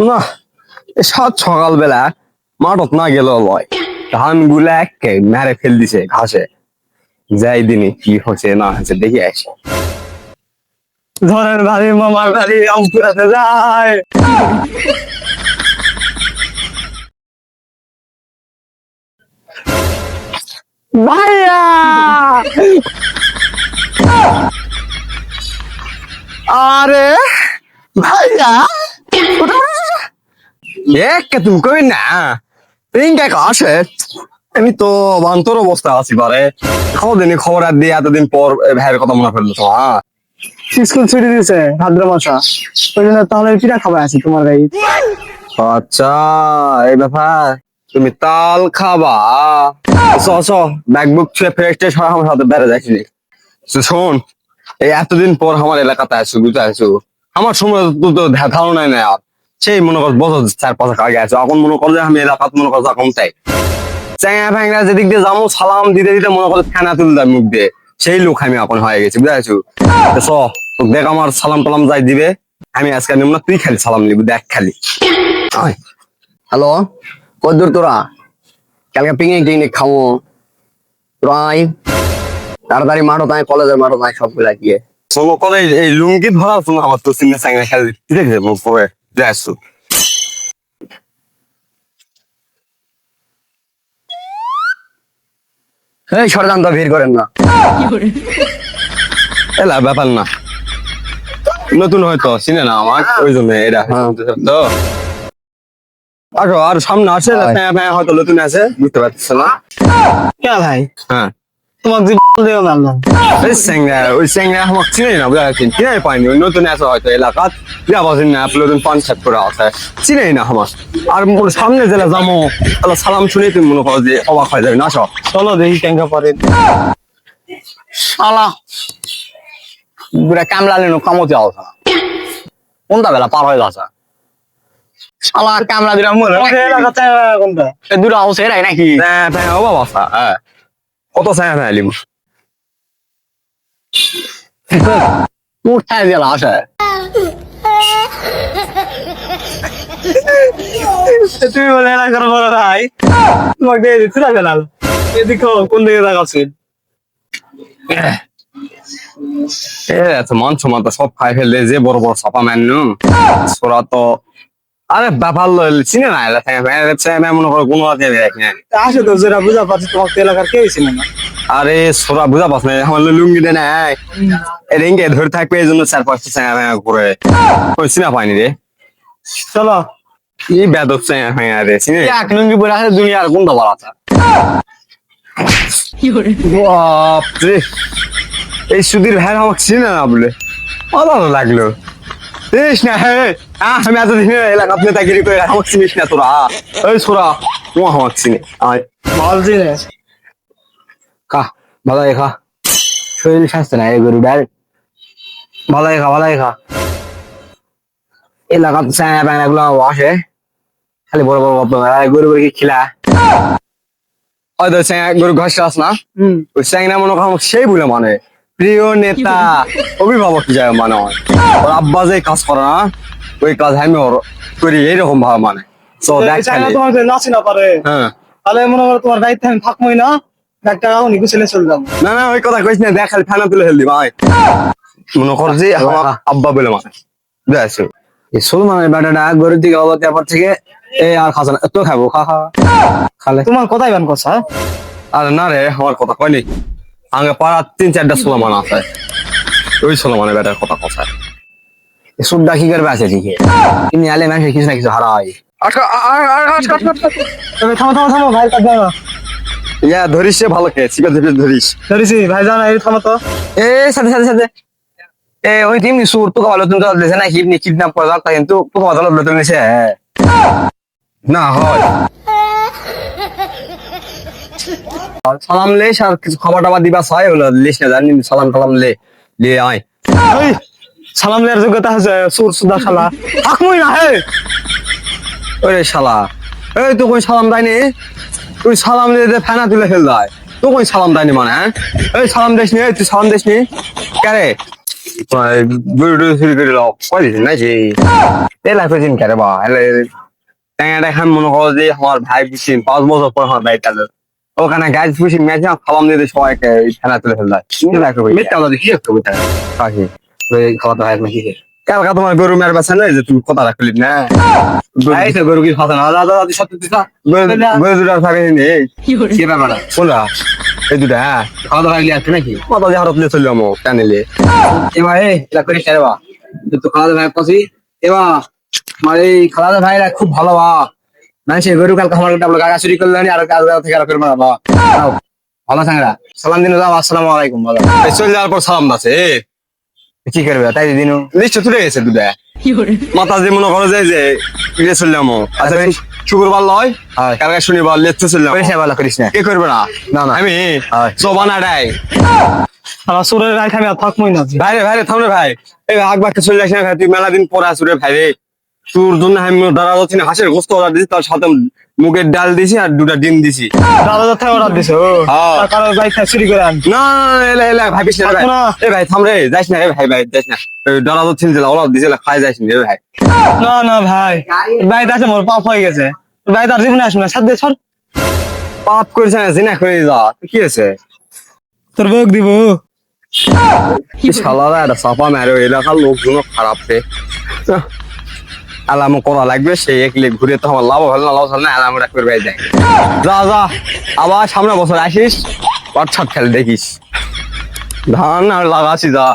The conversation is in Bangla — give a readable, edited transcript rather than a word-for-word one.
না, সাত সকালবেলা মাঠত না গেল লয়, ধান গুলা একে মেরে ফেল দিছে ঘাসে। যাই দিনে কি হচ্ছে না হচ্ছে দেখে আসি। ধরেন বাড়ি মামার বাড়ি আম কুড়াতে যায়। ভাইয়া আরে ভাইয়া একে তুমি কই না প্রিঙ্কা আসে। আমি তো বান্তর অবস্থা আছি পারে খবর দিনই খবর আর দিয়ে এতদিন পর ভাইয়ের কথা মনে পড়লো তো। হ্যাঁ স্কুল ছুটি দিয়েছে ভাদ্র মাসা, ওই জন্য তাহলে পিঠা খাবার আছি তোমার গাড়ি। আচ্ছা এই ব্যাপার, তুমি তাল খাবা। ব্যাগ বুক ছুঁয়ে ফ্রেশ ট্রেশ হয়ে আমার সাথে বেড়ে যাচ্ছি। শোন, এই এতদিন পর আমার এলাকাতে আসছো, বুঝতে আসছো আমার সময় তো ধারণাই নাই। আর সেই মনে কর বছর 4-5 আগে আছো, এখন মনে কর যে আমি এলাকাত মনে কর কম চাই চ্যাংরা ফ্যাংরা যেদিক দিয়ে যাবো সালাম দিতে দিতে মনে কর ফেনা তুলে দেয় মুখ দিয়ে, সেই লোক আমি এখন হয়ে গেছি, বুঝতে পারছো। দেখ আমার সালাম টালাম যাই দিবে, আমি আজকে নিব না, তুই খালি সালাম নিবি, দেখ খালি। হ্যালো, কদ্দুর তোরা কালকে পিকনিক টিকনিক খাবো, তোরা আয় তাড়াতাড়ি মাঠো তাই কলেজের মাঠো তাই সব গুলা গিয়ে কলেজ এই লুঙ্গি ধরা তুমি আমার তো সিঙ্গে সাঙ্গে খেলে দেখে মুখ পরে যাচ্ছো। এই ষড়যন্ত্র ভিড় করেন না, এলা ব্যাপার না, নতুন হয়তো চিনে না আমার, ওই জন্য এটা তো আসো। আর সামনে আছে হয়তো নতুন আছে, বুঝতে পারছো না কে ভাই? হ্যাঁ তোমার জীবন দেও না। ওই স্যাংরা আমার চিনে না, বুঝা যাচ্ছে চিনে পাইনি, ওই নতুন আছে হয়তো এলাকাত না নতুন কনসেপ্ট করা আছে, চিনে না আমার। আর সামনে জেলা যাবো তাহলে সালাম শুনে তুমি মনে করো যে অবাক হয়ে যাবে না। আসো চলো দেখি ট্যাঙ্কা পরে। শালা পুরা কামলা লেনো কামতে আসা, কোনটা বেলা পার হয়ে যাচ্ছে শালা কামলা দিলাম এলাকাতে কোনটা? দুটো হাউস এরাই নাকি অবাক অবস্থা। হ্যাঁ কত চাই ফেলিম উঠাই দিলা আসে। তুমি বলে এলাকার বড় ভাই, তোমাকে দিয়ে দিচ্ছি না ফেলাল। এদিকে কোন দিকে দেখাচ্ছি? মান সমান তো সব খাই ফেললে, যে বড় বড় ছাপা ম্যান সোরা তো আরে ব্যাপার চিনে না মনে করো কোনো আসে তো যেটা বুঝা পাচ্ছি তোমাকে এলাকার কে ছিল না। আরে সোরা বুঝা পাস না, আমার লুঙ্গি দে নাই রেঙ্গে ধরে থাকবে এই জন্য 4-5টা চাঙা করে ওই চিনা পাইনি রে। চলো কি বেদব চাঙা রে চিনে এক লুঙ্গি পরে আছে দুনিয়ার কোন দবার আছে। বাপরে, এই সুধীর ভাই আমাকে চিনে না বলে ভালো লাগলো। চিনিস না? হ্যাঁ আমি এতদিন এলাকাত নেতাগিরি করে আমাকে চিনিস না তোরা? ওই সোরা ও আমাকে চিনে। আয় ভালো জিনে খা ভালো খা, শরীর স্বাস্থ্য নাই এই গরুটার, ভালো খা ভালো খা। এলাকাত চায়না পায়না গুলো আসে খালি বড় বড় গরু গরু কি খিলা হয়তো গরু ঘাস চাষ না, ওই চ্যাংরা মনে করো সেই বলে মানে প্রিয় নেতা অভিভাবক হিসাবে মানে হয়। ওর আব্বা যে কাজ করে না ওই কাজ আমি ওর করি এইরকম ভাবে মানে। তো দেখ খালি তোমার নাচি না পারে, হ্যাঁ তাহলে মনে করো তোমার দায়িত্ব আমি থাকবোই না, একটা রাউনি গুছলে চলে যাবো। না না ওই কথা কইস না, দেখ খালি ফেনা তুলে ফেলদি ভাই, মনে কর যে আমার আব্বা বলে মানে দেখছো। এই সুলমানের বেটাটা গরুর দিকে অবত ব্যাপার থেকে এই আর খাস না, তো খাবো খা খা খালে। তোমার কথাই বান করছা? আরে না রে আমার কথা কয়নি, আগে পাড়ার 3-4টা সুলমান আছে, ওই সুলমানের বেটার কথা কথা সুদ্দা কি করবে আছে দিকে তিনি আলে মানুষের কিছু না কিছু হারাই। থামো থামো থামো ভাই, কাটবে না। ইয়া ধরিস রে ভালো খেয়ে চিপে ধরে ধরিস। ধরেছি ভাই, জানা এই থামো তো। এ সাথে সাথে সাথে এ ওই টিম সুর তো ভালো তুমি তো দেশে না হিপনি কিডন্যাপ করে দাও কিন্তু তোকে ভালো লাগলো নিছে না হয়। সালাম লে আর কিছু খাবার টাবার দিবা চাই হলো লিস না জানি, সালাম টালাম লে দিয়ে আয়। এই সালাম দেওয়ার যোগ্যতা আছে সুর সুদা শালা থাকবোই না। হে ওরে শালা এই তো কই সালাম দেয়নি, তুই সালাম দিয়ে ফেনা তুলে ফেল দেয় তো কই সালাম দেয়নি মানে। হ্যাঁ এই সালাম দিস নি, তুই সালাম দিস নি কে রে? গরু চুরি করে লাও কয়দিন নাই যে এই লাইফে দিন কেন বা ট্যাংরা খান মনে করো যে আমার ভাই পিছিয়ে 5 বছর পর আমার ভাই তাহলে ওখানে গাছ পুষি ম্যাচ খাওয়াম দিয়ে সবাইকে খেলা তুলে ফেললাম মিথ্যা কথা কি কবিতা পাখি খাওয়াতে হয় নাকি কালকা তোমার গরু মেয়ার বাসা নয় যে তুমি কথা রাখলি না এই তো গরু কি ফাতা না দাদা দাদি সত্যি দিছা গরু দুটা থাকে নেই কি ব্যাপার কোনটা এই দুটা খাওয়া দাওয়া গিয়ে আছে নাকি কথা দিয়ে হারত লিয়ে চললাম টানিলে এবার এটা করিস রে বা তো খালাদা ভাই পাশি এবার আমার এই খালাদা ভাইরা খুব ভালো বা না সে গরু কালকে আমার গা চুরি করলেন আর কাজ থেকে আর করবে না বা ভালো সাংরা সালাম দিন দাও আসসালামু আলাইকুম বাবা চলে যাওয়ার পর সালাম আছে কি করবে তাই দিন নিশ্চয় তুলে গেছে দুটা মাথা যে মনে করো যে ইয়ে চললাম আচ্ছা শুক্রবার লয় কালকে শনিবার লেটতে চললাম করিস না ভালো করিস না কি করবে না না না আমি জবানা ডাই আমার সুরের রায় আমি আর থাকবোই না ভাইরে ভাইরে থাম রে ভাই এই আগবাকে চলে যাস না ভাই তুই মেলা দিন পরে আসুরে ভাই রে তোর জন্য আমি দাঁড়া যাচ্ছি না হাঁসের গোস্ত অর্ডার দিছি তার সাথে মুগের ডাল দিছি আর দুটা ডিম দিছি দাদা দাদা অর্ডার দিছো তার কারণে বাইক চুরি করে আন না এলা এলা ভাই বিশ না ভাই এ ভাই থাম রে যাইস না রে ভাই ভাই যাইস না দাঁড়া যাচ্ছি না অর্ডার দিছি খাই যাইস না রে ভাই না না ভাই ভাই আছে মোর পাপ হয়ে গেছে ভাই তার জীবনে আসবে না সাথে সর পাপ করেছে না জিনা করে যা কি আছে তোর বউক দিব শালারা একটা চাপা মেরো এলাকার লোকজন খারাপ রে আলাম করা লাগবে সেই একলে ঘুরে তো আমার লাভ হল না লাভ হল না আলাম করে ভাই দেখ যা যা আবার সামনে বছর আসিস হোয়াটসঅ্যাপ খেলে দেখিস ধান আর লাগাছি যা